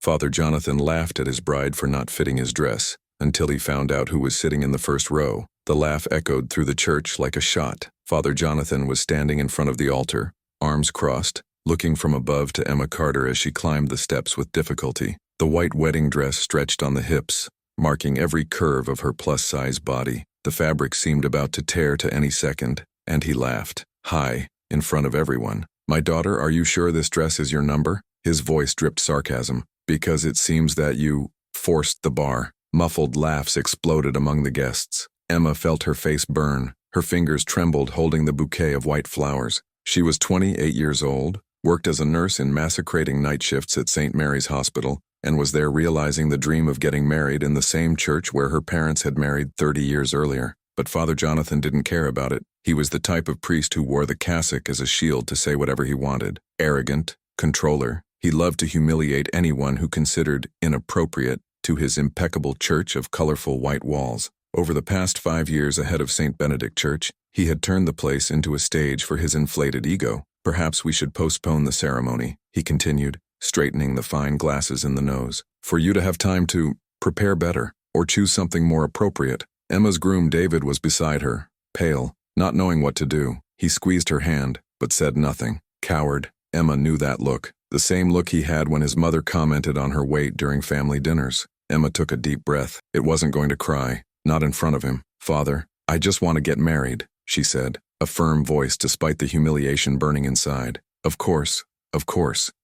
Father Jonathan laughed at his bride for not fitting his dress, until he found out who was sitting in the first row. The laugh echoed through the church like a shot. Father Jonathan was standing in front of the altar, arms crossed, looking from above to Emma Carter as she climbed the steps with difficulty. The white wedding dress stretched on the hips, marking every curve of her plus-size body. The fabric seemed about to tear to any second, and he laughed, high, in front of everyone. "My daughter, are you sure this dress is your number?" His voice dripped sarcasm. "Because it seems that you forced the bar." Muffled laughs exploded among the guests. Emma felt her face burn. Her fingers trembled holding the bouquet of white flowers. She was 28 years old, worked as a nurse in massacrating night shifts at St. Mary's Hospital, and was there realizing the dream of getting married in the same church where her parents had married 30 years earlier. But Father Jonathan didn't care about it. He was the type of priest who wore the cassock as a shield to say whatever he wanted. Arrogant, controller, he loved to humiliate anyone who considered inappropriate to his impeccable church of colorful white walls. Over the past 5 years ahead of St. Benedict Church, he had turned the place into a stage for his inflated ego. "Perhaps we should postpone the ceremony," he continued, straightening the fine glasses in the nose, "for you to have time to prepare better, or choose something more appropriate." Emma's groom David was beside her, pale, not knowing what to do. He squeezed her hand, but said nothing. Coward. Emma knew that look, the same look he had when his mother commented on her weight during family dinners. Emma took a deep breath. It wasn't going to cry, not in front of him. "Father, I just want to get married," she said, a firm voice despite the humiliation burning inside. Of course,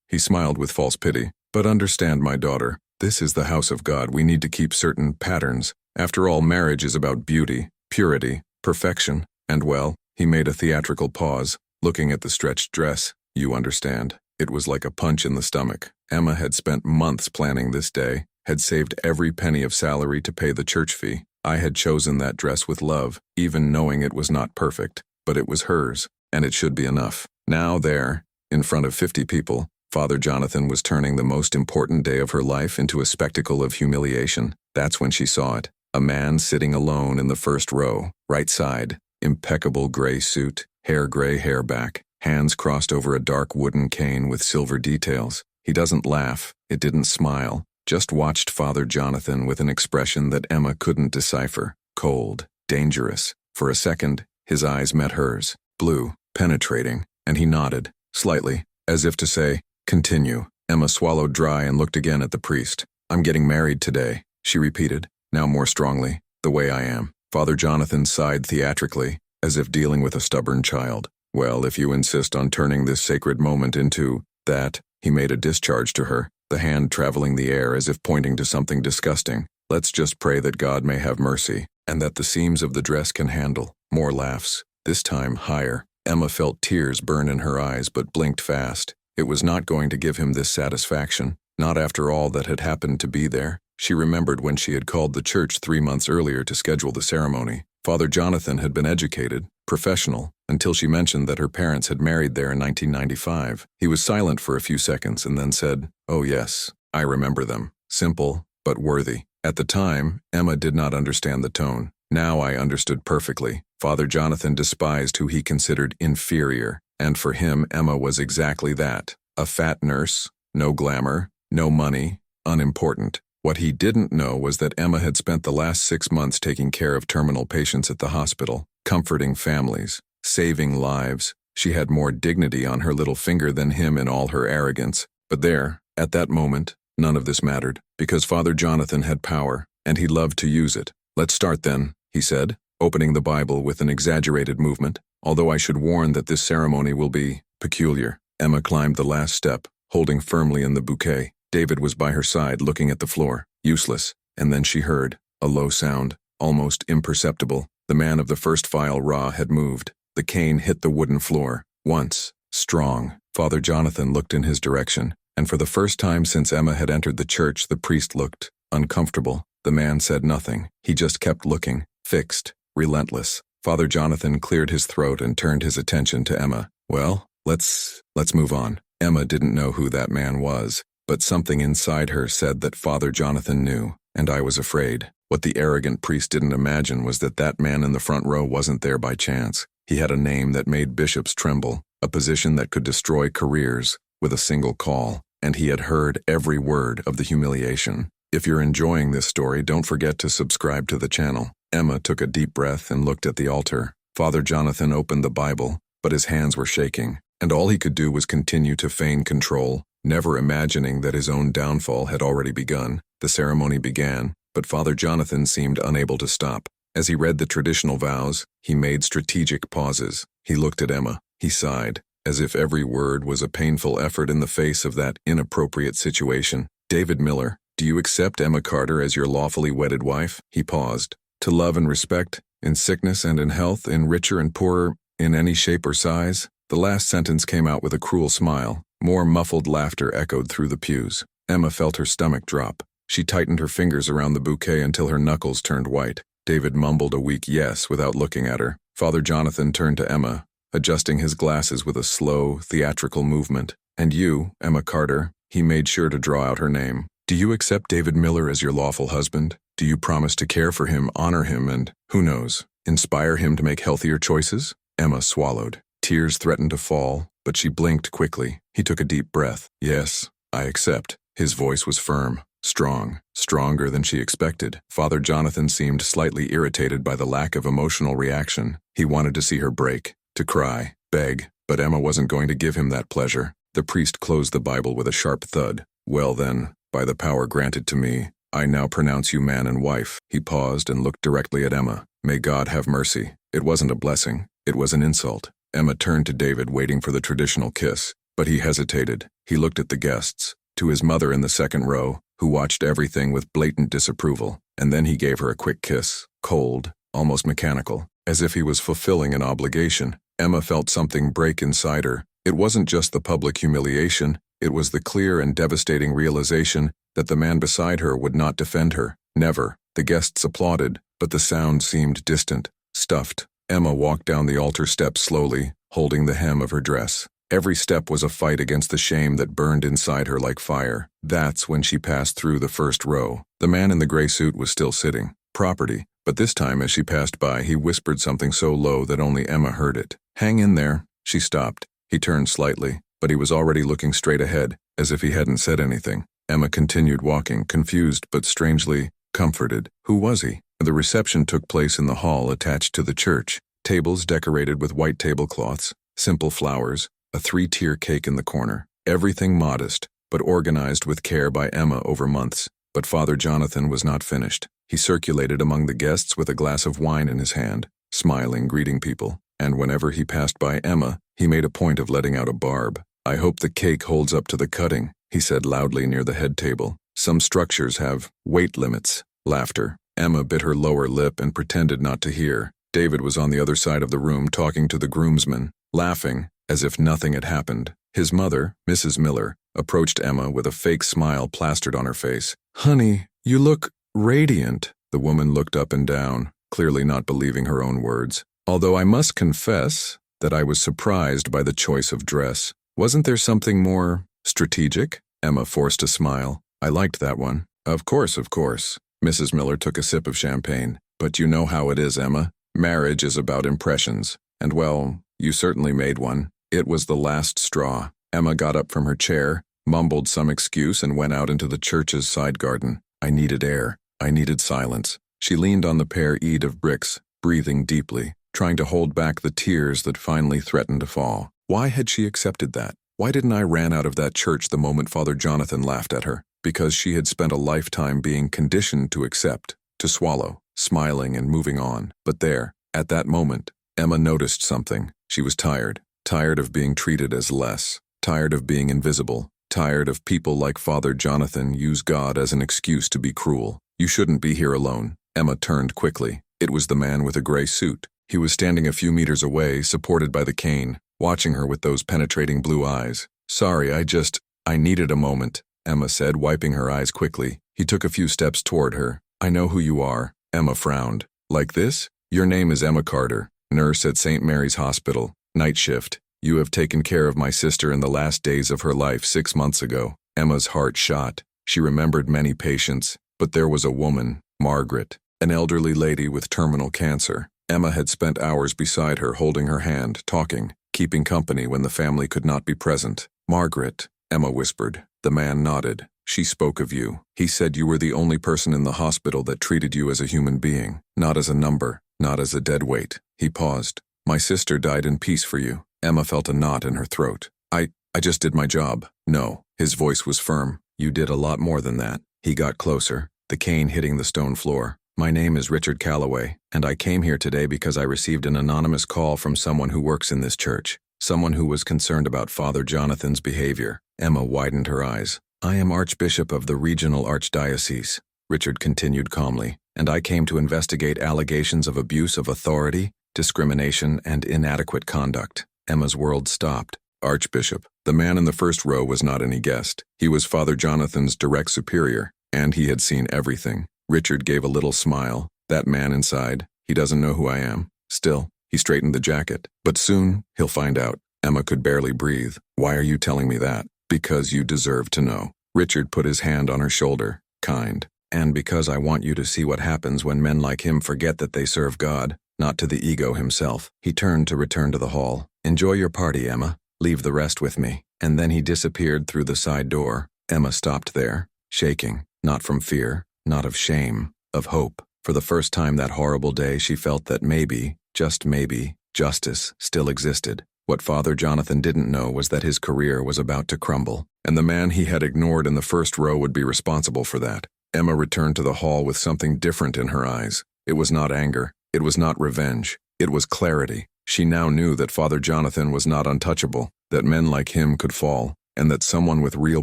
he smiled with false pity. "But understand, my daughter, this is the house of God. We need to keep certain patterns. After all, marriage is about beauty, purity, perfection, and well," he made a theatrical pause, looking at the stretched dress. "You understand." It was like a punch in the stomach. Emma had spent months planning this day, had saved every penny of salary to pay the church fee. "I had chosen that dress with love, even knowing it was not perfect, but it was hers, and it should be enough." Now there, in front of 50 people, Father Jonathan was turning the most important day of her life into a spectacle of humiliation. That's when she saw it. A man sitting alone in the first row, right side, impeccable gray suit, hair gray hair back, hands crossed over a dark wooden cane with silver details. He doesn't laugh, it didn't smile, just watched Father Jonathan with an expression that Emma couldn't decipher. Cold, dangerous. For a second, his eyes met hers, blue, penetrating, and he nodded, slightly, as if to say, "Continue." Emma swallowed dry and looked again at the priest. "I'm getting married today," she repeated, now more strongly, "the way I am." Father Jonathan sighed theatrically, as if dealing with a stubborn child. "Well, if you insist on turning this sacred moment into that," he made a discharge to her, the hand traveling the air as if pointing to something disgusting. "Let's just pray that God may have mercy, and that the seams of the dress can handle." More laughs, this time higher. Emma felt tears burn in her eyes but blinked fast. It was not going to give him this satisfaction, not after all that had happened to be there. She remembered when she had called the church 3 months earlier to schedule the ceremony. Father Jonathan had been educated, professional, until she mentioned that her parents had married there in 1995. He was silent for a few seconds and then said, "Oh yes, I remember them. Simple, but worthy." At the time, Emma did not understand the tone. Now I understood perfectly. Father Jonathan despised who he considered inferior, and for him Emma was exactly that. A fat nurse, no glamour, no money, unimportant. What he didn't know was that Emma had spent the last 6 months taking care of terminal patients at the hospital, comforting families, saving lives. She had more dignity on her little finger than him in all her arrogance. But there, at that moment, none of this mattered, because Father Jonathan had power, and he loved to use it. "Let's start then," he said, opening the Bible with an exaggerated movement. "Although I should warn that this ceremony will be peculiar." Emma climbed the last step, holding firmly in the bouquet. David was by her side looking at the floor, useless, and then she heard a low sound, almost imperceptible. The man of the first file raw had moved. The cane hit the wooden floor. Once. Strong. Father Jonathan looked in his direction, and for the first time since Emma had entered the church, the priest looked uncomfortable. The man said nothing. He just kept looking, fixed, relentless. Father Jonathan cleared his throat and turned his attention to Emma. "Well, let's move on." Emma didn't know who that man was, but something inside her said that Father Jonathan knew, and I was afraid. What the arrogant priest didn't imagine was that that man in the front row wasn't there by chance. He had a name that made bishops tremble, a position that could destroy careers with a single call. and he had heard every word of the humiliation. If you're enjoying this story, don't forget to subscribe to the channel. Emma took a deep breath and looked at the altar. Father Jonathan opened the Bible, but his hands were shaking, and all he could do was continue to feign control, never imagining that his own downfall had already begun. The ceremony began, but Father Jonathan seemed unable to stop. As he read the traditional vows, he made strategic pauses. He looked at Emma. He sighed, as if every word was a painful effort in the face of that inappropriate situation. David Miller, do you accept Emma Carter as your lawfully wedded wife? He paused. To love and respect, in sickness and in health, in richer and poorer, in any shape or size? The last sentence came out with a cruel smile. More muffled laughter echoed through the pews. Emma felt her stomach drop. She tightened her fingers around the bouquet until her knuckles turned white. David mumbled a weak yes without looking at her. Father Jonathan turned to Emma, adjusting his glasses with a slow, theatrical movement. And you, Emma Carter, he made sure to draw out her name. Do you accept David Miller as your lawful husband? Do you promise to care for him, honor him, and, who knows, inspire him to make healthier choices? Emma swallowed. Tears threatened to fall, but she blinked quickly. He took a deep breath. Yes, I accept. His voice was firm, strong, stronger than she expected. Father Jonathan seemed slightly irritated by the lack of emotional reaction. He wanted to see her break, to cry, beg, but Emma wasn't going to give him that pleasure. The priest closed the Bible with a sharp thud. Well then, by the power granted to me, I now pronounce you man and wife. He paused and looked directly at Emma. May God have mercy. It wasn't a blessing. It was an insult. Emma turned to David, waiting for the traditional kiss, but he hesitated. He looked at the guests, to his mother in the second row, who watched everything with blatant disapproval, and then he gave her a quick kiss, cold, almost mechanical, as if he was fulfilling an obligation. Emma felt something break inside her. It wasn't just the public humiliation, it was the clear and devastating realization that the man beside her would not defend her. Never. The guests applauded, but the sound seemed distant, stuffed. Emma walked down the altar steps slowly, holding the hem of her dress. Every step was a fight against the shame that burned inside her like fire. That's when she passed through the first row. The man in the gray suit was still sitting. Property. But this time as she passed by, he whispered something so low that only Emma heard it. Hang in there. She stopped. He turned slightly, but he was already looking straight ahead, as if he hadn't said anything. Emma continued walking, confused but strangely comforted. Who was he? The reception took place in the hall attached to the church. Tables decorated with white tablecloths, simple flowers, a 3-tier cake in the corner. Everything modest, but organized with care by Emma over months. But Father Jonathan was not finished. He circulated among the guests with a glass of wine in his hand, smiling, greeting people. And whenever he passed by Emma, he made a point of letting out a barb. I hope the cake holds up to the cutting, he said loudly near the head table. Some structures have weight limits. Laughter. Emma bit her lower lip and pretended not to hear. David was on the other side of the room talking to the groomsmen, laughing, as if nothing had happened. His mother, Mrs. Miller, approached Emma with a fake smile plastered on her face. Honey, you look radiant. The woman looked up and down, clearly not believing her own words. Although I must confess that I was surprised by the choice of dress. Wasn't there something more strategic? Emma forced a smile. I liked that one. Of course, of course. Mrs. Miller took a sip of champagne. But you know how it is, Emma. Marriage is about impressions. And well, you certainly made one. It was the last straw. Emma got up from her chair, mumbled some excuse, and went out into the church's side garden. I needed air. I needed silence. She leaned on the pair-eed of bricks, breathing deeply, trying to hold back the tears that finally threatened to fall. Why had she accepted that? Why didn't I ran out of that church the moment Father Jonathan laughed at her? Because she had spent a lifetime being conditioned to accept, to swallow, smiling and moving on. But there, at that moment, Emma noticed something. She was tired. Tired of being treated as less. Tired of being invisible. Tired of people like Father Jonathan use God as an excuse to be cruel. You shouldn't be here alone. Emma turned quickly. It was the man with a gray suit. He was standing a few meters away, supported by the cane, watching her with those penetrating blue eyes. Sorry, I needed a moment, Emma said, wiping her eyes quickly. He took a few steps toward her. I know who you are. Emma frowned. Like this? Your name is Emma Carter, nurse at St. Mary's Hospital, night shift. You have taken care of my sister in the last days of her life 6 months ago. Emma's heart shot. She remembered many patients, but there was a woman, Margaret, an elderly lady with terminal cancer. Emma had spent hours beside her, holding her hand, talking, keeping company when the family could not be present. Margaret, Emma whispered. The man nodded. She spoke of you. He said you were the only person in the hospital that treated you as a human being, not as a number, not as a dead weight. He paused. My sister died in peace for you. Emma felt a knot in her throat. I just did my job. No. His voice was firm. You did a lot more than that. He got closer, the cane hitting the stone floor. My name is Richard Calloway, and I came here today because I received an anonymous call from someone who works in this church. Someone who was concerned about Father Jonathan's behavior. Emma widened her eyes. I am Archbishop of the Regional Archdiocese, Richard continued calmly, and I came to investigate allegations of abuse of authority, discrimination, and inadequate conduct. Emma's world stopped. Archbishop. The man in the first row was not any guest. He was Father Jonathan's direct superior, and he had seen everything. Richard gave a little smile. That man inside, he doesn't know who I am. Still, he straightened the jacket. But soon, he'll find out. Emma could barely breathe. Why are you telling me that? Because you deserve to know. Richard put his hand on her shoulder. Kind. And because I want you to see what happens when men like him forget that they serve God, not to the ego himself. He turned to return to the hall. Enjoy your party, Emma. Leave the rest with me. And then he disappeared through the side door. Emma stopped there, shaking, not from fear, not of shame, of hope. For the first time that horrible day, she felt that maybe, just maybe, justice still existed. What Father Jonathan didn't know was that his career was about to crumble, and the man he had ignored in the first row would be responsible for that. Emma returned to the hall with something different in her eyes. It was not anger. It was not revenge. It was clarity. She now knew that Father Jonathan was not untouchable, that men like him could fall, and that someone with real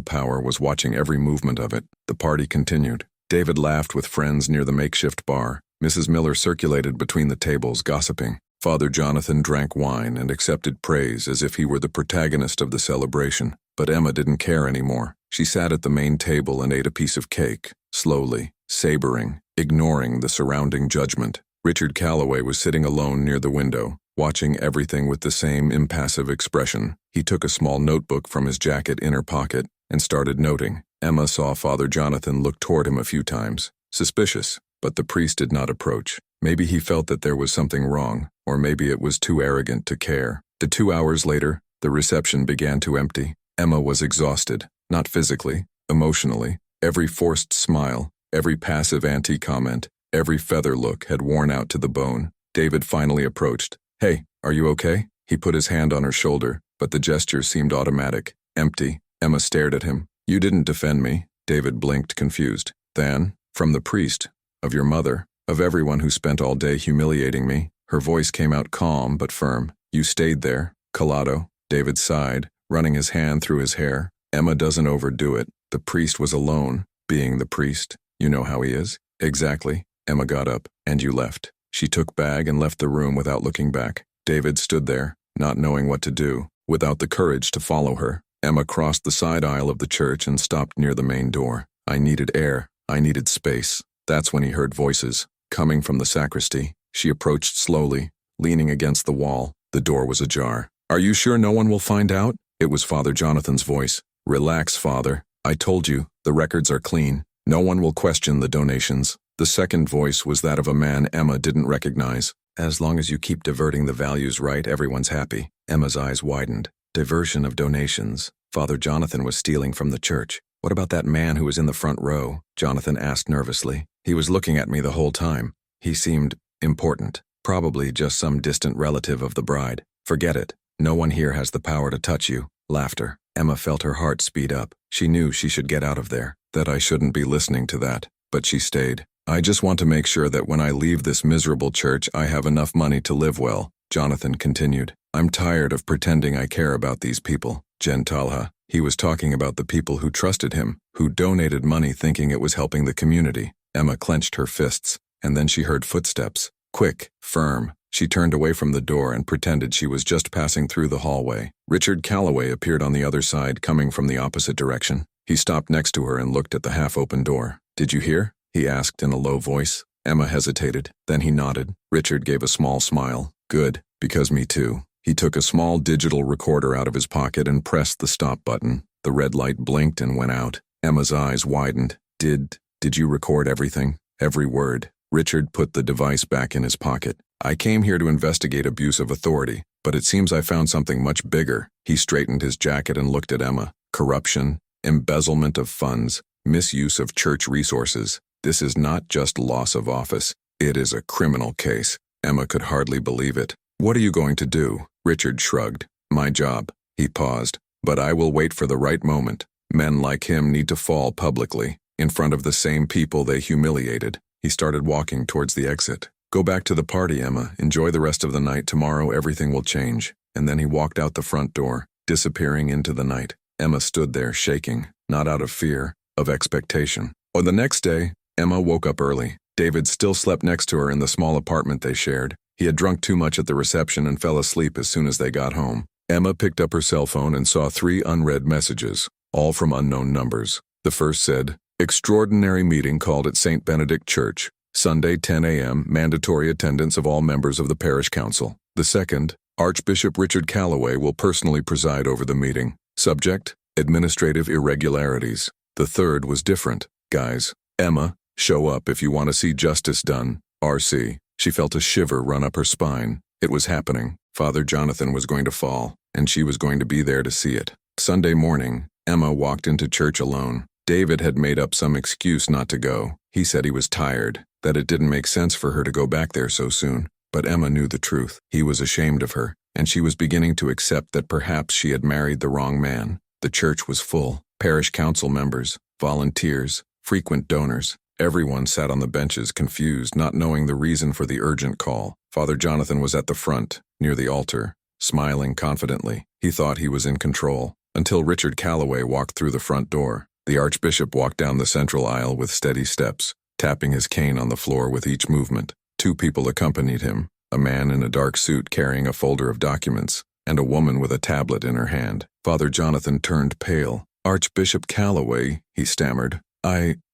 power was watching every movement of it. The party continued. David laughed with friends near the makeshift bar. Mrs. Miller circulated between the tables, gossiping. Father Jonathan drank wine and accepted praise as if he were the protagonist of the celebration. But Emma didn't care anymore. She sat at the main table and ate a piece of cake, slowly, savoring, ignoring the surrounding judgment. Richard Calloway was sitting alone near the window, watching everything with the same impassive expression. He took a small notebook from his jacket inner pocket and started noting. Emma saw Father Jonathan look toward him a few times. Suspicious, but the priest did not approach. Maybe he felt that there was something wrong, or maybe it was too arrogant to care. 2 hours later, the reception began to empty. Emma was exhausted, not physically, emotionally. Every forced smile, every passive anti-comment, every feather look had worn out to the bone. David finally approached. Hey, are you okay? He put his hand on her shoulder, but the gesture seemed automatic, empty. Emma stared at him. You didn't defend me. David blinked, confused. Then, from the priest, of your mother, of everyone who spent all day humiliating me. Her voice came out calm but firm. You stayed there, Collado. David sighed, running his hand through his hair. Emma doesn't overdo it. The priest was alone, being the priest. You know how he is. Exactly. Emma got up. And you left. She took bag and left the room without looking back. David stood there, not knowing what to do, without the courage to follow her. Emma crossed the side aisle of the church and stopped near the main door. I needed air. I needed space. That's when he heard voices, coming from the sacristy. She approached slowly, leaning against the wall. The door was ajar. Are you sure no one will find out? It was Father Jonathan's voice. Relax, Father. I told you, the records are clean. No one will question the donations. The second voice was that of a man Emma didn't recognize. As long as you keep diverting the values right, everyone's happy. Emma's eyes widened. Diversion of donations. Father Jonathan was stealing from the church. What about that man who was in the front row? Jonathan asked nervously. He was looking at me the whole time. He seemed important. Probably just some distant relative of the bride. Forget it. No one here has the power to touch you. Laughter. Emma felt her heart speed up. She knew she should get out of there. That I shouldn't be listening to that. But she stayed. I just want to make sure that when I leave this miserable church, I have enough money to live well. Jonathan continued. I'm tired of pretending I care about these people. Gentalha. He was talking about the people who trusted him, who donated money thinking it was helping the community. Emma clenched her fists, and then she heard footsteps. Quick, firm. She turned away from the door and pretended she was just passing through the hallway. Richard Calloway appeared on the other side, coming from the opposite direction. He stopped next to her and looked at the half-open door. Did you hear? He asked in a low voice. Emma hesitated. Then he nodded. Richard gave a small smile. Good, because me too. He took a small digital recorder out of his pocket and pressed the stop button. The red light blinked and went out. Emma's eyes widened. Did you record everything? Every word. Richard put the device back in his pocket. I came here to investigate abuse of authority, but it seems I found something much bigger. He straightened his jacket and looked at Emma. corruption, embezzlement of funds, misuse of church resources. This is not just loss of office. It is a criminal case. Emma could hardly believe it. What are you going to do? Richard shrugged. My job. He paused. But I will wait for the right moment. Men like him need to fall publicly, in front of the same people they humiliated. He started walking towards the exit. Go back to the party, Emma. Enjoy the rest of the night. Tomorrow everything will change. And then he walked out the front door, disappearing into the night. Emma stood there shaking, not out of fear, of expectation. On the next day, Emma woke up early. David still slept next to her in the small apartment they shared. He had drunk too much at the reception and fell asleep as soon as they got home. Emma picked up her cell phone and saw 3 unread messages, all from unknown numbers. The first said, "Extraordinary meeting called at St. Benedict Church. Sunday 10 a.m. Mandatory attendance of all members of the parish council." The second, "Archbishop Richard Calloway will personally preside over the meeting. Subject, administrative irregularities." The third was different. "Guys, Emma, show up if you want to see justice done. R.C." She felt a shiver run up her spine. It was happening. Father Jonathan was going to fall, and she was going to be there to see it. Sunday morning, Emma walked into church alone. David had made up some excuse not to go. He said he was tired, that it didn't make sense for her to go back there so soon. But Emma knew the truth. He was ashamed of her, and she was beginning to accept that perhaps she had married the wrong man. The church was full. Parish council members, volunteers, frequent donors. Everyone sat on the benches, confused, not knowing the reason for the urgent call. Father Jonathan was at the front, near the altar, smiling confidently. He thought he was in control, until Richard Calloway walked through the front door. The Archbishop walked down the central aisle with steady steps, tapping his cane on the floor with each movement. 2 people accompanied him, a man in a dark suit carrying a folder of documents, and a woman with a tablet in her hand. Father Jonathan turned pale. "Archbishop Calloway," he stammered.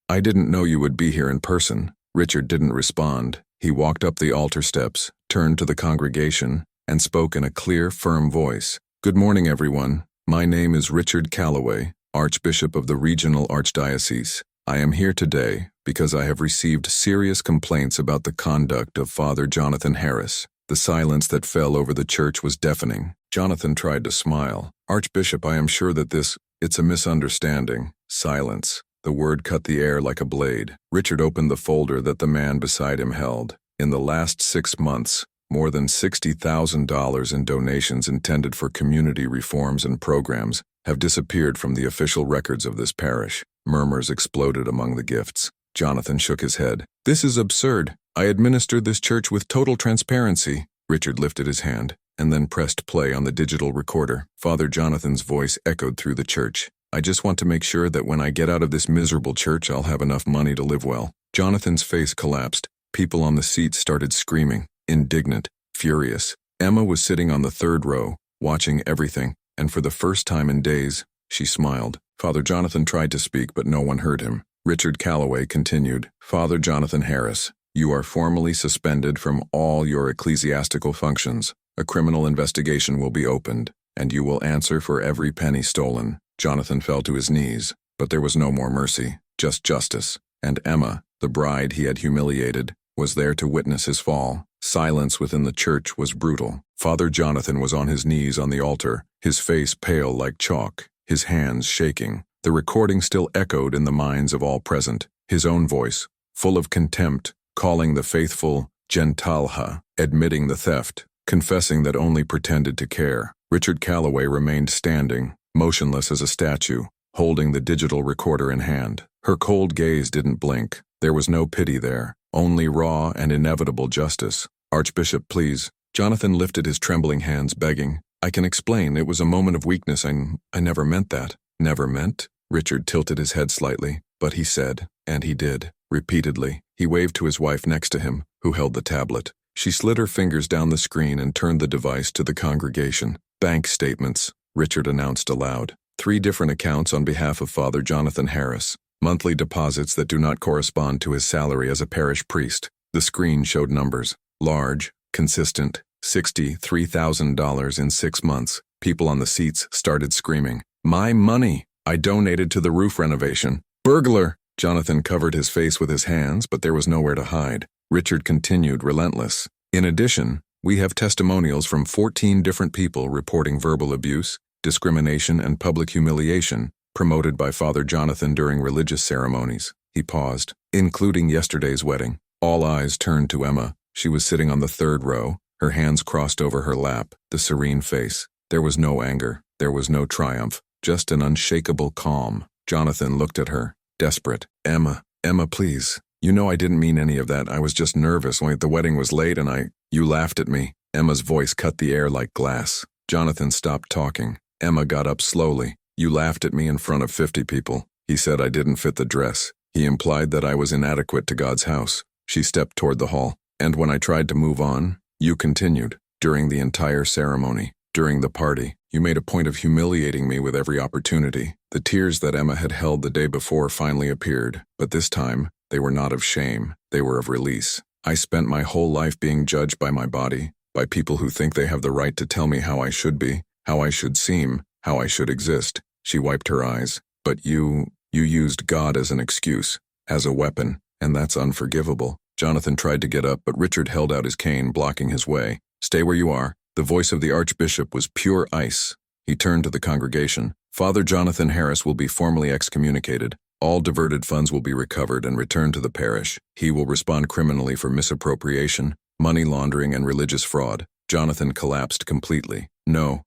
I didn't know you would be here in person." Richard didn't respond. He walked up the altar steps, turned to the congregation, and spoke in a clear, firm voice. "Good morning, everyone. My name is Richard Calloway, Archbishop of the Regional Archdiocese. I am here today because I have received serious complaints about the conduct of Father Jonathan Harris. The silence that fell over the church was deafening. Jonathan tried to smile. "Archbishop, I am sure that it's a misunderstanding." Silence. The word cut the air like a blade. Richard opened the folder that the man beside him held. In the last 6 months, more than $60,000 in donations intended for community reforms and programs have disappeared from the official records of this parish. Murmurs exploded among the gifts. Jonathan shook his head. "This is absurd. I administered this church with total transparency." Richard lifted his hand, and then pressed play on the digital recorder. Father Jonathan's voice echoed through the church. "I just want to make sure that when I get out of this miserable church, I'll have enough money to live well." Jonathan's face collapsed. People on the seats started screaming, indignant, furious. Emma was sitting on the 3rd row, watching everything, and for the first time in days, she smiled. Father Jonathan tried to speak, but no one heard him. Richard Calloway continued, "Father Jonathan Harris, you are formally suspended from all your ecclesiastical functions. A criminal investigation will be opened, and you will answer for every penny stolen." Jonathan fell to his knees, but there was no more mercy, just justice. And Emma, the bride he had humiliated, was there to witness his fall. Silence within the church was brutal. Father Jonathan was on his knees on the altar, his face pale like chalk, his hands shaking. The recording still echoed in the minds of all present, his own voice, full of contempt, calling the faithful Gentalha, admitting the theft, confessing that only pretended to care. Richard Calloway remained standing, motionless as a statue, holding the digital recorder in hand. Her cold gaze didn't blink. There was no pity there, only raw and inevitable justice. "Archbishop, please." Jonathan lifted his trembling hands, begging. "I can explain. It was a moment of weakness. I never meant that." "Never meant?" Richard tilted his head slightly, but he said, and he did, repeatedly. He waved to his wife next to him, who held the tablet. She slid her fingers down the screen and turned the device to the congregation. "Bank statements," Richard announced aloud. 3 different accounts on behalf of Father Jonathan Harris. Monthly deposits that do not correspond to his salary as a parish priest. The screen showed numbers. Large, consistent, $63,000 in 6 months. People on the seats started screaming. "My money! I donated to the roof renovation. Burglar!" Jonathan covered his face with his hands, but there was nowhere to hide. Richard continued, relentless. "In addition, we have testimonials from 14 different people reporting verbal abuse, discrimination and public humiliation, promoted by Father Jonathan during religious ceremonies. He paused, including yesterday's wedding. All eyes turned to Emma. She was sitting on the third row, her hands crossed over her lap, the serene face. There was no anger, there was no triumph, just an unshakable calm. Jonathan looked at her, desperate. Emma, please. You know I didn't mean any of that. I was just nervous when the wedding was late and you laughed at me. Emma's voice cut the air like glass. Jonathan stopped talking. Emma got up slowly. You laughed at me in front of 50 people. He said I didn't fit the dress. He implied that I was inadequate to God's house. She stepped toward the hall. And when I tried to move on, you continued. During the entire ceremony, during the party, you made a point of humiliating me with every opportunity. The tears that Emma had held the day before finally appeared, but this time, they were not of shame, they were of release. I spent my whole life being judged by my body, by people who think they have the right to tell me how I should be, how I should seem, how I should exist. She wiped her eyes. But you used God as an excuse, as a weapon, and that's unforgivable. Jonathan tried to get up, but Richard held out his cane, blocking his way. Stay where you are. The voice of the Archbishop was pure ice. He turned to the congregation. Father Jonathan Harris will be formally excommunicated. All diverted funds will be recovered and returned to the parish. He will respond criminally for misappropriation, money laundering, and religious fraud. Jonathan collapsed completely. No,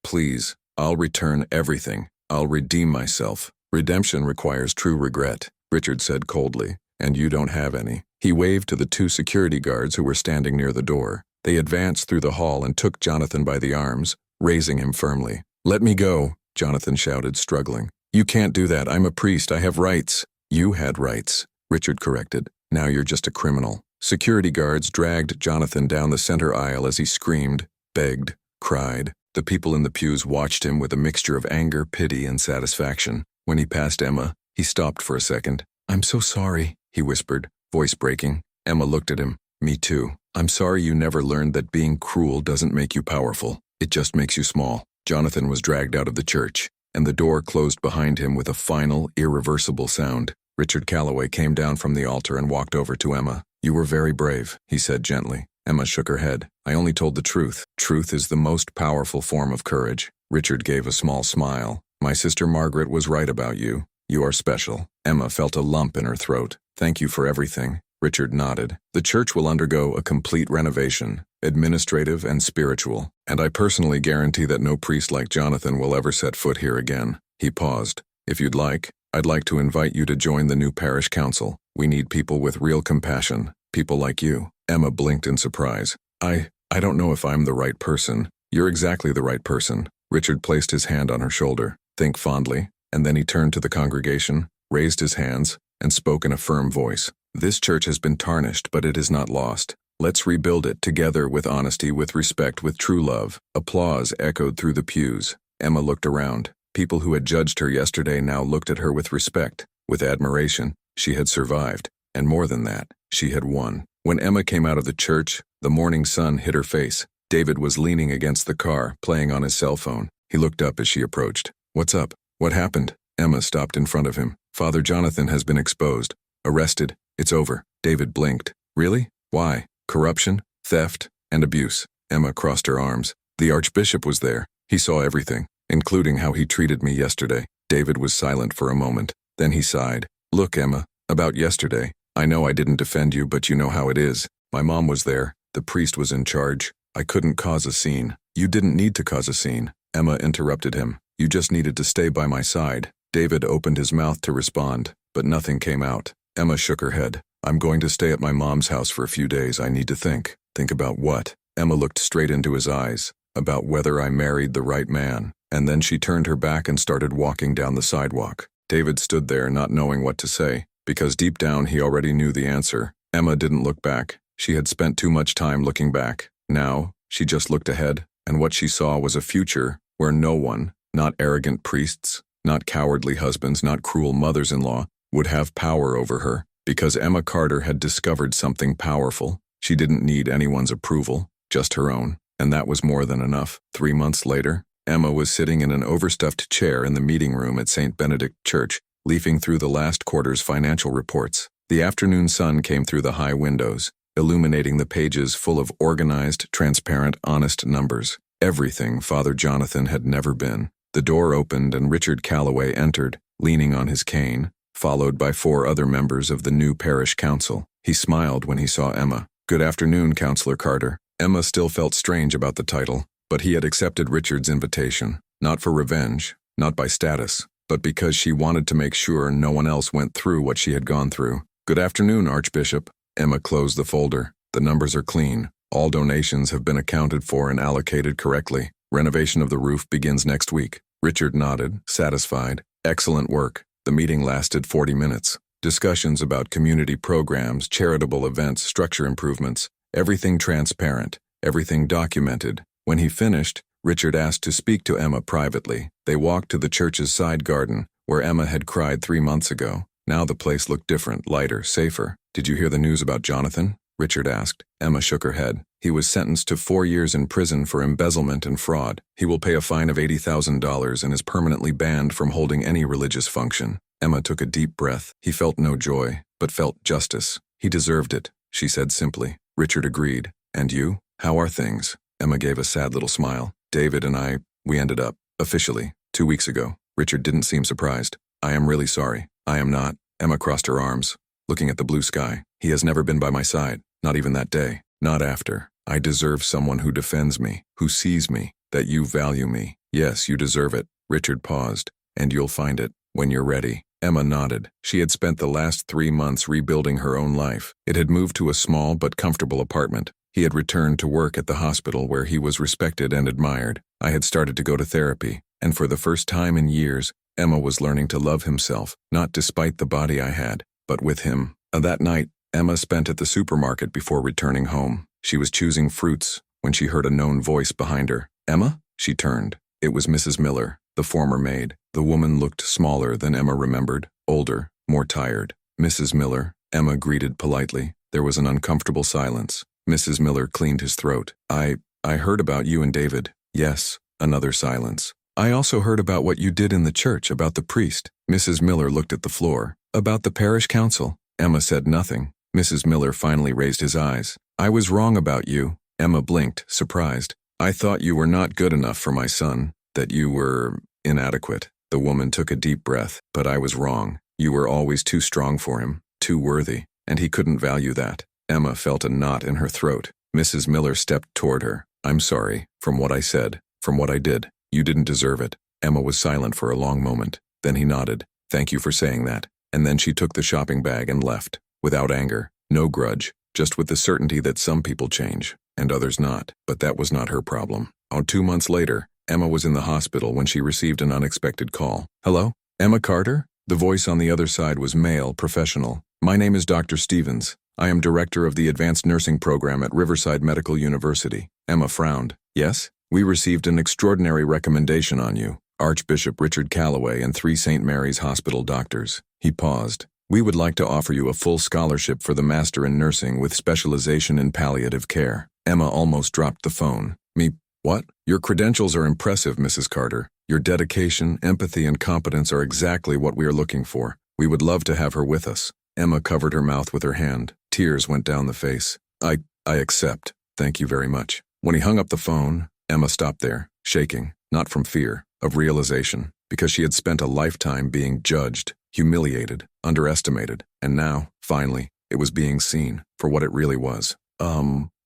please. I'll return everything. I'll redeem myself. Redemption requires true regret, Richard said coldly, and you don't have any. He waved to the 2 security guards who were standing near the door. They advanced through the hall and took Jonathan by the arms, raising him firmly. Let me go, Jonathan shouted, struggling. You can't do that. I'm a priest. I have rights. You had rights, Richard corrected. Now you're just a criminal. Security guards dragged Jonathan down the center aisle as he screamed, begged, cried. The people in the pews watched him with a mixture of anger, pity, and satisfaction. When he passed Emma, he stopped for a second. I'm so sorry, he whispered, voice breaking. Emma looked at him. Me too. I'm sorry you never learned that being cruel doesn't make you powerful. It just makes you small. Jonathan was dragged out of the church, and the door closed behind him with a final, irreversible sound. Richard Calloway came down from the altar and walked over to Emma. You were very brave, he said gently. Emma shook her head. I only told the truth. Truth is the most powerful form of courage. Richard gave a small smile. My sister Margaret was right about you. You are special. Emma felt a lump in her throat. Thank you for everything. Richard nodded. The church will undergo a complete renovation, administrative and spiritual, and I personally guarantee that no priest like Jonathan will ever set foot here again. He paused. If you'd like, I'd like to invite you to join the new parish council. We need people with real compassion, people like you. Emma blinked in surprise. I don't know if I'm the right person. You're exactly the right person. Richard placed his hand on her shoulder. Think fondly, and then he turned to the congregation, raised his hands, and spoke in a firm voice. This church has been tarnished, but it is not lost. Let's rebuild it together with honesty, with respect, with true love. Applause echoed through the pews. Emma looked around. People who had judged her yesterday now looked at her with respect, with admiration. She had survived, and more than that, she had won. When Emma came out of the church, the morning sun hit her face. David was leaning against the car, playing on his cell phone. He looked up as she approached. What's up? What happened? Emma stopped in front of him. Father Jonathan has been exposed. Arrested. It's over. David blinked. Really? Why? Corruption, theft, and abuse. Emma crossed her arms. The Archbishop was there. He saw everything, including how he treated me yesterday. David was silent for a moment. Then he sighed. Look, Emma, about yesterday. I know I didn't defend you, but you know how it is. My mom was there. The priest was in charge. I couldn't cause a scene. You didn't need to cause a scene. Emma interrupted him. You just needed to stay by my side. David opened his mouth to respond, but nothing came out. Emma shook her head. I'm going to stay at my mom's house for a few days. I need to think. Think about what? Emma looked straight into his eyes. About whether I married the right man. And then she turned her back and started walking down the sidewalk. David stood there not knowing what to say, because deep down he already knew the answer. Emma didn't look back. She had spent too much time looking back. Now, she just looked ahead, and what she saw was a future where no one, not arrogant priests, not cowardly husbands, not cruel mothers-in-law, would have power over her, because Emma Carter had discovered something powerful. She didn't need anyone's approval, just her own, and that was more than enough. 3 months later, Emma was sitting in an overstuffed chair in the meeting room at St. Benedict Church, leafing through the last quarter's financial reports. The afternoon sun came through the high windows, illuminating the pages full of organized, transparent, honest numbers. Everything Father Jonathan had never been. The door opened and Richard Calloway entered, leaning on his cane, followed by 4 other members of the new parish council. He smiled when he saw Emma. "Good afternoon, Counselor Carter." Emma still felt strange about the title, but he had accepted Richard's invitation, not for revenge, not by status, but because she wanted to make sure no one else went through what she had gone through. "Good afternoon, Archbishop." Emma closed the folder. "The numbers are clean. All donations have been accounted for and allocated correctly. Renovation of the roof begins next week." Richard nodded, satisfied. "Excellent work." The meeting lasted 40 minutes. Discussions about community programs, charitable events, structure improvements, everything transparent, everything documented. When he finished, Richard asked to speak to Emma privately. They walked to the church's side garden, where Emma had cried 3 months ago. Now the place looked different, lighter, safer. "Did you hear the news about Jonathan?" Richard asked. Emma shook her head. "He was sentenced to 4 years in prison for embezzlement and fraud. He will pay a fine of $80,000 and is permanently banned from holding any religious function." Emma took a deep breath. He felt no joy, but felt justice. "He deserved it," she said simply. Richard agreed. "And you? How are things?" Emma gave a sad little smile. "David and I, we ended up, officially, 2 weeks ago." Richard didn't seem surprised. "I am really sorry." "I am not." Emma crossed her arms, looking at the blue sky. "He has never been by my side, not even that day. Not after. I deserve someone who defends me, who sees me, that you value me. Yes, you deserve it." Richard paused. "And you'll find it, when you're ready." Emma nodded. She had spent the last 3 months rebuilding her own life. It had moved to a small but comfortable apartment. He had returned to work at the hospital where he was respected and admired. I had started to go to therapy, and for the first time in years, Emma was learning to love himself, not despite the body I had, but with him. That night, Emma spent at the supermarket before returning home. She was choosing fruits when she heard a known voice behind her. "Emma?" She turned. It was Mrs. Miller, the former maid. The woman looked smaller than Emma remembered, older, more tired. "Mrs. Miller," Emma greeted politely. There was an uncomfortable silence. Mrs. Miller cleaned his throat. I heard about you and David." "Yes." Another silence. "I also heard about what you did in the church, about the priest." Mrs. Miller looked at the floor. "About the parish council." Emma said nothing. Mrs. Miller finally raised his eyes. "I was wrong about you." Emma blinked, surprised. "I thought you were not good enough for my son, that you were inadequate." The woman took a deep breath. "But I was wrong. You were always too strong for him, too worthy, and he couldn't value that." Emma felt a knot in her throat. Mrs. Miller stepped toward her. "I'm sorry, from what I said, from what I did. You didn't deserve it." Emma was silent for a long moment. Then he nodded. "Thank you for saying that." And then she took the shopping bag and left, without anger, no grudge, just with the certainty that some people change, and others not. But that was not her problem. 2 months later, Emma was in the hospital when she received an unexpected call. "Hello? Emma Carter?" The voice on the other side was male, professional. "My name is Dr. Stevens. I am director of the Advanced Nursing Program at Riverside Medical University." Emma frowned. "Yes? We received an extraordinary recommendation on you. Archbishop Richard Calloway and 3 St. Mary's Hospital doctors." He paused. "We would like to offer you a full scholarship for the Master in Nursing with specialization in palliative care." Emma almost dropped the phone. "Me? What?" "Your credentials are impressive, Mrs. Carter. Your dedication, empathy, and competence are exactly what we are looking for. We would love to have her with us." Emma covered her mouth with her hand. Tears went down the face. I accept. Thank you very much." When he hung up the phone, Emma stopped there, shaking, not from fear, of realization, because she had spent a lifetime being judged, humiliated, underestimated, and now, finally, it was being seen for what it really was.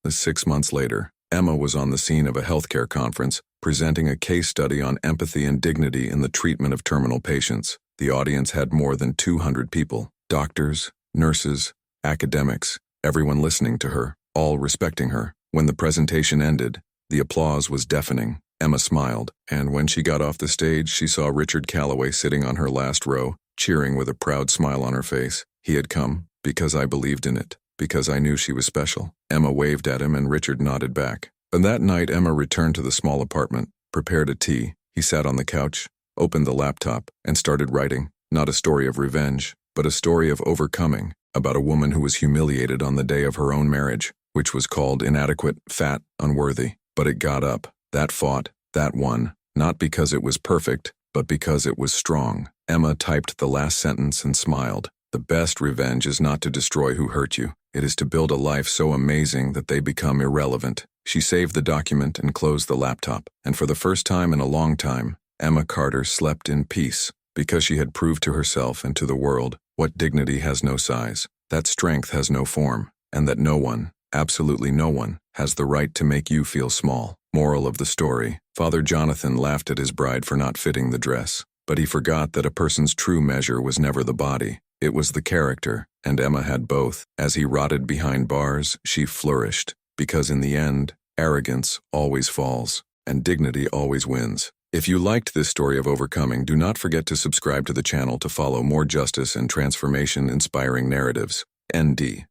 6 months later, Emma was on the scene of a healthcare conference, presenting a case study on empathy and dignity in the treatment of terminal patients. The audience had more than 200 people, doctors, nurses, academics, everyone listening to her, all respecting her. When the presentation ended, the applause was deafening. Emma smiled, and when she got off the stage, she saw Richard Calloway sitting on her last row, cheering with a proud smile on her face. He had come, because I believed in it, because I knew she was special. Emma waved at him and Richard nodded back. And that night Emma returned to the small apartment, prepared a tea. He sat on the couch, opened the laptop, and started writing. Not a story of revenge, but a story of overcoming, about a woman who was humiliated on the day of her own marriage, which was called inadequate, fat, unworthy. But it got up. That fought. That won. Not because it was perfect, but because it was strong. Emma typed the last sentence and smiled. The best revenge is not to destroy who hurt you, It is to build a life so amazing that they become irrelevant. She saved the document and closed the laptop, and for the first time in a long time, Emma Carter slept in peace, because she had proved to herself and to the world what dignity has no size, that strength has no form, and that no one, absolutely no one, has the right to make you feel small. Moral of the story: Father Jonathan laughed at his bride for not fitting the dress, but he forgot that a person's true measure was never the body, it was the character, and Emma had both. As he rotted behind bars, she flourished, because in the end, arrogance always falls, and dignity always wins. If you liked this story of overcoming, do not forget to subscribe to the channel to follow more justice and transformation-inspiring narratives. ND.